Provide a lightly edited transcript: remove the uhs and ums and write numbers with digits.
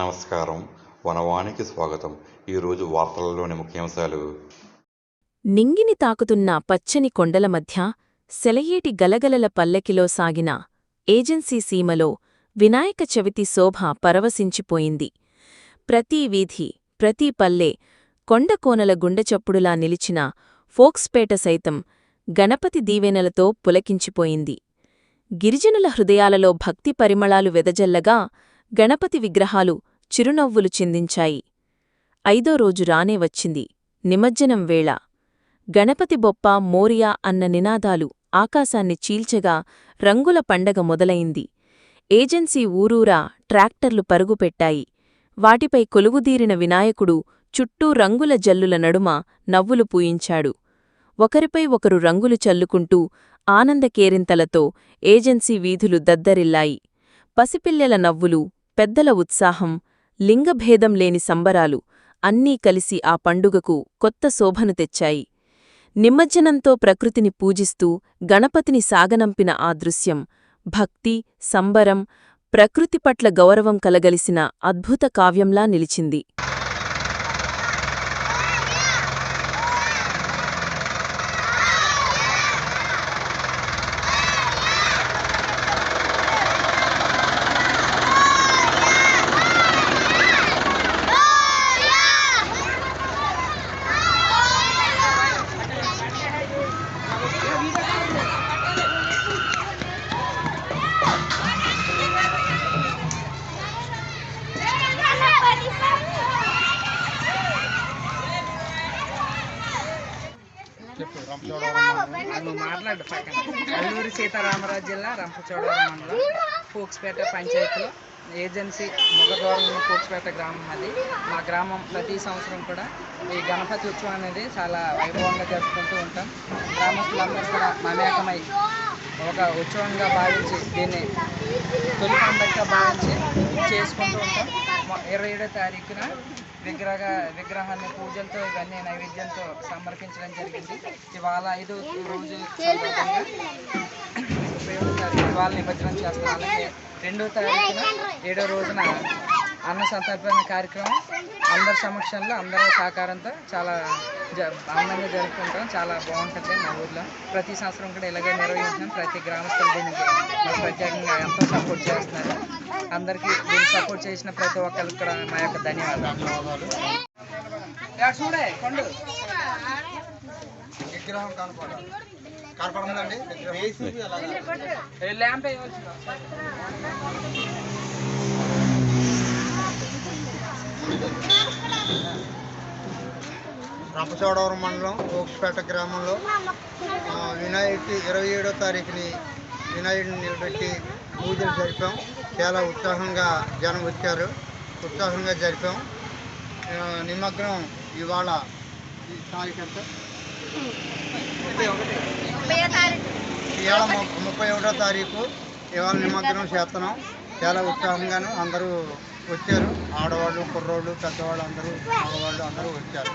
నమస్కారం. వనవానికి స్వాగతం. ఈరోజు వార్తలలోని ముఖ్యాంశాలు. నింగిని తాకుతున్న పచ్చని కొండల మధ్య సెలయేటి గలగలల పల్లెకిలో సాగిన ఏజెన్సీ సీమలో వినాయక చవితి శోభ పరవశించిపోయింది. ప్రతి వీధి, ప్రతి పల్లె కొండకోనల గుండెచప్పుడులా నిలిచిన ఫోక్స్పేట సైతం గణపతి దీవెనలతో పులకించిపోయింది. గిరిజనుల హృదయాలలో భక్తి పరిమళాలు వెదజల్లగా గణపతి విగ్రహాలు చిరునవ్వులు చిందించాయి. 5వ రోజు రానే వచ్చింది నిమజ్జనం వేళ. గణపతి బొప్ప మోరియా అన్న నినాదాలు ఆకాశాన్ని చీల్చగా రంగుల పండగ మొదలైంది. ఏజెన్సీ ఊరూరా ట్రాక్టర్లు పరుగుపెట్టాయి. వాటిపై కొలువుదీరిన వినాయకుడు చుట్టూ రంగుల జల్లుల నడుమ నవ్వులు పూయించాడు. ఒకరిపై ఒకరు రంగులు చల్లుకుంటూ ఆనందకేరింతలతో ఏజెన్సీ వీధులు దద్దరిల్లాయి. పసిపిల్లెల నవ్వులు, పెద్దల ఉత్సాహం, లింగభేదం లేని సంబరాలు అన్నీ కలిసి ఆ పండుగకు కొత్త శోభను తెచ్చాయి. నిమజ్జనంతో ప్రకృతిని పూజిస్తూ గణపతిని సాగనంపిన ఆ దృశ్యం భక్తి, సంబరం, ప్రకృతి పట్ల గౌరవం కలగలిసిన అద్భుత కావ్యంలా నిలిచింది. అల్లూరి సీతారామరాజు జిల్లా రంపచోడవరం మండలం ఫోక్స్పేట పంచాయతీలో ఏజెన్సీ ముఖద్వారం ఫోక్స్పేట గ్రామం. అది మా గ్రామం ప్రతి సంవత్సరం కూడా ఈ గణపతి ఉత్సవం అనేది చాలా వైభవంగా జరుపుకుంటూ ఉంటాం. గ్రామస్తులందరూ కూడా మమేకమై ఒక ఉత్సవంగా భావించి దీన్ని తొలి పండుగగా భావించి చేసుకుంటూ ఉంటాం. 27వ తారీఖున విగ్రహాన్ని పూజలతో ఇవన్నీ నైవేద్యంతో సమర్పించడం జరిగింది. ఇవాళ 5వ రోజు సందర్భంగా 30వ తారీఖు ఇవాళ నిమజ్జనం చేస్తున్నాం. అలాగే 2వ తారీఖున 7వ రోజున అన్న సంతర్పణ కార్యక్రమం అందరి సమక్షంలో అందరి సహకారంతో చాలా అందంగా జరుపుకుంటాం. చాలా బాగుంటుంది మా ఊర్లో. ప్రతి సంవత్సరం కూడా ఇలాగే నిర్వహించాం. ప్రతి గ్రామస్తులు దీనికి మాకు ప్రత్యేకంగా ఎంతో సపోర్ట్ చేస్తున్నారు. అందరికీ దీన్ని సపోర్ట్ చేసిన ప్రతి ఒక్కరికి కూడా మా యొక్క ధన్యవాదాలు. చూడే కొండు విగ్రహం కనపడుతుందండి. ల్యాంప్ రంపచోడవరం మండలం ఫోక్స్పేట గ్రామంలో వినాయకుడి 27వ తారీఖుని వినాయకుడిని నిలబెట్టి పూజలు జరిపాం. చాలా ఉత్సాహంగా జనం వచ్చారు. ఉత్సాహంగా జరిపాం. నిమగ్నం ఇవాళ తారీఖు ఎంత? ఇవాళ 31వ తారీఖు. ఇవాళ నిమగ్నం చేస్తున్నాం. చాలా ఉత్సాహంగాను అందరూ వచ్చారు. ఆడవాళ్ళు, కుర్రోళ్ళు, పెద్దవాళ్ళు అందరూ, మగవాళ్ళు అందరూ వచ్చారు.